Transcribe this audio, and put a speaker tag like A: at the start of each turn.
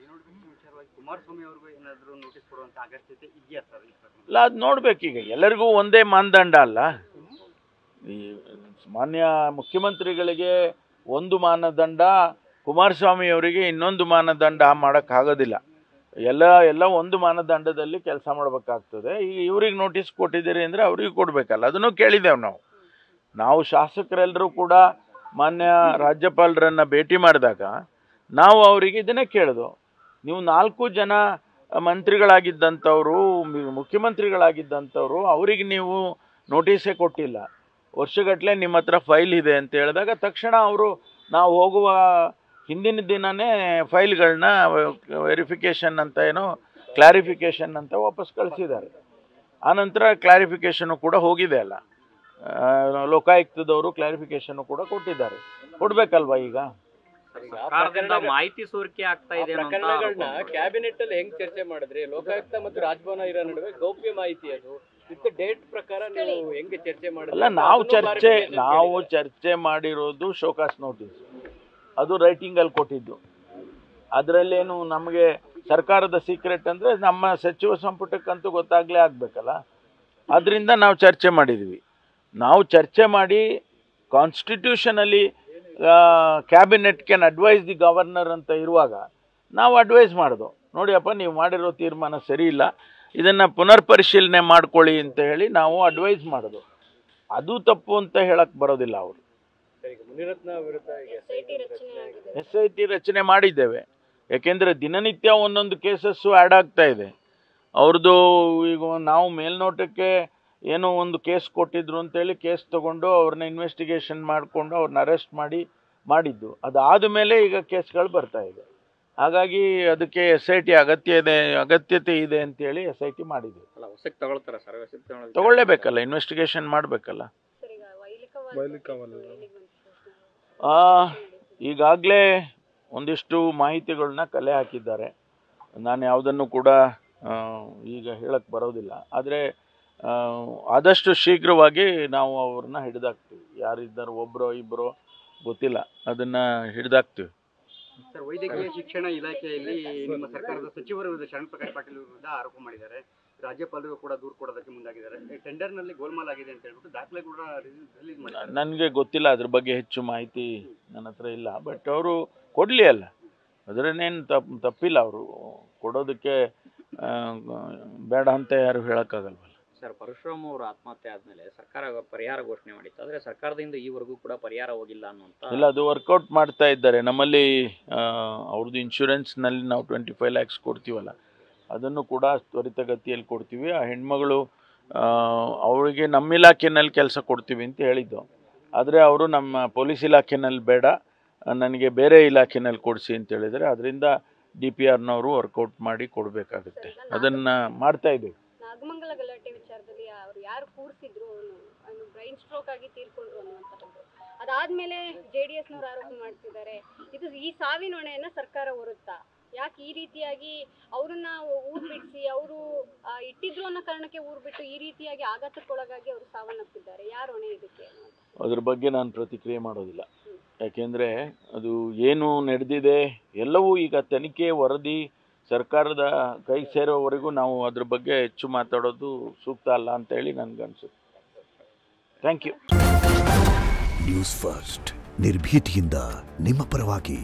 A: Denotification ವಿಚಾರವಾಗಿ ಕುಮಾರಸ್ವಾಮಿ ಅವರಿಗೂ ಏನಾದರೂ ನೋಟಿಸ್ ಕೊಡುವಂತ ಅಗತ್ಯತೆ ಇದೆಯಾ ಸರ್?
B: ಇಲ್ಲ, ಅದು ನೋಡ್ಬೇಕೀಗ. ಎಲ್ಲರಿಗೂ ಒಂದೇ ಮಾನದಂಡ ಅಲ್ಲ. ಈ ಮಾನ್ಯ ಮುಖ್ಯಮಂತ್ರಿಗಳಿಗೆ ಒಂದು ಮಾನದಂಡ, ಕುಮಾರಸ್ವಾಮಿ ಅವರಿಗೆ ಇನ್ನೊಂದು ಮಾನದಂಡ ಮಾಡೋಕ್ಕಾಗೋದಿಲ್ಲ. ಎಲ್ಲ ಒಂದು ಮಾನದಂಡದಲ್ಲಿ ಕೆಲಸ ಮಾಡಬೇಕಾಗ್ತದೆ. ಈಗ ಇವ್ರಿಗೆ ನೋಟಿಸ್ ಕೊಟ್ಟಿದ್ದೀರಿ ಅಂದರೆ ಅವ್ರಿಗೆ ಕೊಡಬೇಕಲ್ಲ, ಅದನ್ನು ಕೇಳಿದ್ದೇವೆ ನಾವು ಶಾಸಕರೆಲ್ಲರೂ ಕೂಡ ಮಾನ್ಯ ರಾಜ್ಯಪಾಲರನ್ನು ಭೇಟಿ ಮಾಡಿದಾಗ ನಾವು ಅವರಿಗೆ ಇದನ್ನೇ ಕೇಳಿದು. ನೀವು 4 ಜನ ಮಂತ್ರಿಗಳಾಗಿದ್ದಂಥವರು, ಮುಖ್ಯಮಂತ್ರಿಗಳಾಗಿದ್ದಂಥವ್ರು, ಅವರಿಗೆ ನೀವು ನೋಟಿಸೇ ಕೊಟ್ಟಿಲ್ಲ, ವರ್ಷಗಟ್ಟಲೆ ನಿಮ್ಮ ಹತ್ರ ಫೈಲ್ ಇದೆ ಅಂತ ಹೇಳಿದಾಗ ತಕ್ಷಣ ಅವರು ನಾವು ಹೋಗುವ ಹಿಂದಿನ ದಿನವೇ ಫೈಲ್ಗಳನ್ನ ವೆರಿಫಿಕೇಷನ್ ಅಂತ ಏನೋ ಕ್ಲಾರಿಫಿಕೇಷನ್ ಅಂತ ವಾಪಸ್ ಕಳಿಸಿದ್ದಾರೆ. ಆನಂತರ ಕ್ಲಾರಿಫಿಕೇಷನು ಕೂಡ ಹೋಗಿದೆ ಅಲ್ಲ, ಲೋಕಾಯುಕ್ತದವರು ಕ್ಲಾರಿಫಿಕೇಷನ್ ಕೂಡ ಕೊಟ್ಟಿದ್ದಾರೆ. ಕೊಡ್ಬೇಕಲ್ವಾ? ಈಗ
C: ಮಾಹಿತಿ ಸೋರಿಕೆ ಆಗ್ತಾ ಇದೆ.
D: ಪ್ರಕರಣಗಳನ್ನ ಕ್ಯಾಬಿನೆಟ್ ಅಲ್ಲಿ ಹೆಂಗ್ ಚರ್ಚೆ ಮಾಡಿದ್ರಿ? ಲೋಕಾಯುಕ್ತ ಮತ್ತು ರಾಜಭವನ ಇರೋ ನಡುವೆ ಗೌಪ್ಯ ಮಾಹಿತಿ ಅದು ವಿತ್ ಡೇಟ್ ಪ್ರಕಾರ ನೀವು ಹೆಂಗೆ ಚರ್ಚೆ ಮಾಡಿದ್ರಿ?
B: ಅಲ್ಲ, ನಾವು ಚರ್ಚೆ ಮಾಡಿರೋದು ಶೋಕಾಸ್ ನೋಟಿಸ್, ಅದು ರೈಟಿಂಗಲ್ಲಿ ಕೊಟ್ಟಿದ್ದು. ಅದರಲ್ಲೇನು ನಮಗೆ ಸರ್ಕಾರದ ಸೀಕ್ರೆಟ್ ಅಂದರೆ ನಮ್ಮ ಸಚಿವ ಸಂಪುಟಕ್ಕಂತೂ ಗೊತ್ತಾಗಲೇ ಆಗಬೇಕಲ್ಲ. ಅದರಿಂದ ನಾವು ಚರ್ಚೆ ಮಾಡಿದ್ವಿ. ನಾವು ಚರ್ಚೆ ಮಾಡಿ ಕಾನ್ಸ್ಟಿಟ್ಯೂಷನಲ್ಲಿ cabinet can advise the governor ಅಂತ ಇರುವಾಗ ನಾವು ಅಡ್ವೈಸ್ ಮಾಡೋದು, ನೋಡಿಯಪ್ಪ ನೀವು ಮಾಡಿರೋ ತೀರ್ಮಾನ ಸರಿ ಇಲ್ಲ, ಇದನ್ನು ಪುನರ್ ಪರಿಶೀಲನೆ ಮಾಡ್ಕೊಳ್ಳಿ ಅಂತ ಹೇಳಿ ನಾವು ಅಡ್ವೈಸ್ ಮಾಡೋದು. ಅದು ತಪ್ಪು ಅಂತ ಹೇಳಕ್ಕೆ ಬರೋದಿಲ್ಲ. ಅವರು SIT ರಚನೆ ಮಾಡಿದ್ದೇವೆ. ಯಾಕೆಂದರೆ ದಿನನಿತ್ಯ ಒಂದೊಂದು ಕೇಸಸ್ಸು ಆ್ಯಡ್ ಆಗ್ತಾ ಇದೆ ಅವ್ರದ್ದು. ಈಗ ನಾವು ಮೇಲ್ನೋಟಕ್ಕೆ ಏನೋ ಒಂದು ಕೇಸ್ ಕೊಟ್ಟಿದ್ರು ಅಂತೇಳಿ ಕೇಸ್ ತೊಗೊಂಡು ಅವ್ರನ್ನ ಇನ್ವೆಸ್ಟಿಗೇಷನ್ ಮಾಡಿಕೊಂಡು ಅವ್ರನ್ನ ಅರೆಸ್ಟ್ ಮಾಡಿದ್ದು. ಅದಾದ ಮೇಲೆ ಈಗ ಕೇಸ್ಗಳು ಬರ್ತಾ ಇದೆ. ಹಾಗಾಗಿ ಅದಕ್ಕೆ SIT ಅಗತ್ಯತೆ ಇದೆ ಅಂತೇಳಿ SIT ಮಾಡಿದ್ವಿ. ತಗೊಳ್ಳೇಬೇಕಲ್ಲ, ಇನ್ವೆಸ್ಟಿಗೇಷನ್ ಮಾಡಬೇಕಲ್ಲ. ಈಗಾಗಲೇ ಒಂದಿಷ್ಟು ಮಾಹಿತಿಗಳನ್ನ ಕಲೆ ಹಾಕಿದ್ದಾರೆ. ನಾನು ಯಾವುದನ್ನು ಕೂಡ ಈಗ ಹೇಳಕ್ಕೆ ಬರೋದಿಲ್ಲ. ಆದರೆ ಆದಷ್ಟು ಶೀಘ್ರವಾಗಿ ನಾವು ಅವ್ರನ್ನ ಹಿಡಿದಾಕ್ತೀವಿ. ಯಾರಿದ್ದಾರೆ, ಒಬ್ಬರೋ ಇಬ್ಬರೋ ಗೊತ್ತಿಲ್ಲ, ಅದನ್ನು ಹಿಡಿದಾಕ್ತೀವಿ.
A: ಸರ್, ವೈದ್ಯಕೀಯ ಶಿಕ್ಷಣ ಇಲಾಖೆಯಲ್ಲಿ ನಿಮ್ಮ ಸರ್ಕಾರದ ಸಚಿವರ ವಿರುದ್ಧ ಶರಣ್ ಪ್ರಕಾಶ್ ಪಾಟೀಲ್ ವಿರುದ್ಧ ಆರೋಪ ಮಾಡಿದ್ದಾರೆ. ರಾಜ್ಯಪಾಲರಿಗೂ ಕೂಡ ದೂರು ಕೊಡೋದಕ್ಕೆ ಮುಂದಾಗಿದ್ದಾರೆ. ಟೆಂಡರ್ನಲ್ಲಿ ಗೋಲ್ಮಾಲ್ ಆಗಿದೆ ಅಂತ ಹೇಳ್ಬಿಟ್ಟು ದಾಖಲೆ ಕೂಡ ರಿಲೀಸ್ ಮಾಡಿದ್ದಾರೆ.
B: ನನಗೆ ಗೊತ್ತಿಲ್ಲ, ಅದ್ರ ಬಗ್ಗೆ ಹೆಚ್ಚು ಮಾಹಿತಿ ನನ್ನ ಹತ್ರ ಇಲ್ಲ. ಬಟ್ ಅವರು ಕೊಡಲಿ ಅಲ್ಲ, ಅದರನ್ನೇನು ತಪ್ಪಿಲ್ಲ. ಅವರು ಕೊಡೋದಕ್ಕೆ ಬೇಡ ಅಂತ ಯಾರು ಹೇಳೋಕ್ಕಾಗಲ್ವಲ್ಲ.
C: ಸರ್, ಪರಶುರಾಮ್ ಅವರು ಆತ್ಮಹತ್ಯೆ ಆದಮೇಲೆ ಸರ್ಕಾರ ಪರಿಹಾರ ಘೋಷಣೆ ಮಾಡಿತ್ತು. ಆದರೆ ಸರ್ಕಾರದಿಂದ ಈವರೆಗೂ ಕೂಡ ಪರಿಹಾರ ಹೋಗಿಲ್ಲ ಅನ್ನುವಂಥ.
B: ಇಲ್ಲ, ಅದು ವರ್ಕೌಟ್ ಮಾಡ್ತಾ ಇದ್ದಾರೆ. ನಮ್ಮಲ್ಲಿ ಅವ್ರದ್ದು ಇನ್ಶೂರೆನ್ಸ್ನಲ್ಲಿ ನಾವು 25 lakhs ಕೊಡ್ತೀವಲ್ಲ, ಅದನ್ನು ಕೂಡ ತ್ವರಿತಗತಿಯಲ್ಲಿ ಕೊಡ್ತೀವಿ. ಆ ಹೆಣ್ಮಗಳು ಅವರಿಗೆ ನಮ್ಮ ಇಲಾಖೆಯಲ್ಲಿ ಕೆಲಸ ಕೊಡ್ತೀವಿ ಅಂತ ಹೇಳಿದ್ದು. ಆದರೆ ಅವರು ನಮ್ಮ ಪೊಲೀಸ್ ಇಲಾಖೆಯಲ್ಲಿ ಬೇಡ, ನನಗೆ ಬೇರೆ ಇಲಾಖೆಯಲ್ಲಿ ಕೊಡಿಸಿ ಅಂತ ಹೇಳಿದರೆ, ಅದರಿಂದ DPRನವರು ವರ್ಕೌಟ್ ಮಾಡಿ ಕೊಡಬೇಕಾಗುತ್ತೆ. ಅದನ್ನು ಮಾಡ್ತಾ ಇದ್ದೀವಿ.
E: ನಾಗಮಂಗಲ ಗಲಾಟೆ ವಿಚಾರದಲ್ಲಿ ಅವರು ಯಾರು ಕೂರಿಸಿದ್ರು ಅವನು ಬ್ರೈನ್ ಸ್ಟ್ರೋಕ್ ಆಗಿ ತೀರ್ಕೊಂಡ್ರು ಅನ್ನುವಂಥದ್ದು, ಅದಾದ್ಮೇಲೆ JDSನವರು ಆರೋಪ ಮಾಡ್ತಿದ್ದಾರೆ. ಈ ಸಾವಿನ ಹೊಣೆಯನ್ನ ಸರ್ಕಾರ ಹೊರುತ್ತಾ? ಯಾಕೆ ಈ ರೀತಿಯಾಗಿ ಅವ್ರನ್ನ ಊರು ಬಿಡಿಸಿ, ಅವರು ಇಟ್ಟಿದ್ರು ಅನ್ನೋ ಕಾರಣಕ್ಕೆ ಊರು ಬಿಟ್ಟು ಈ ರೀತಿಯಾಗಿ ಆಘಾತಕ್ಕೊಳಗಾಗಿ ಅವರು ಸಾವನ್ನಪ್ಪಿದ್ದಾರೆ? ಯಾರು ಹೊಣೆ ಇದಕ್ಕೆ?
B: ಅದ್ರ ಬಗ್ಗೆ ನಾನು ಪ್ರತಿಕ್ರಿಯೆ ಮಾಡೋದಿಲ್ಲ. ಯಾಕೆಂದರೆ ಅದು ಏನು ನಡೆದಿದೆ ಎಲ್ಲವೂ ಈಗ ತನಿಖೆ ವರದಿ ಸರ್ಕಾರದ ಕೈಗೆ ಸೇರೋವರೆಗೂ ನಾವು ಅದ್ರ ಬಗ್ಗೆ ಹೆಚ್ಚು ಮಾತಾಡೋದು ಸೂಕ್ತ ಅಲ್ಲ ಅಂತೇಳಿ ನನಗನ್ಸುತ್ತೆ. Thank you.
F: ನ್ಯೂಸ್ ಫಸ್ಟ್, ನಿರ್ಭೀತಿಯಿಂದ ನಿಮ್ಮ ಪರವಾಗಿ.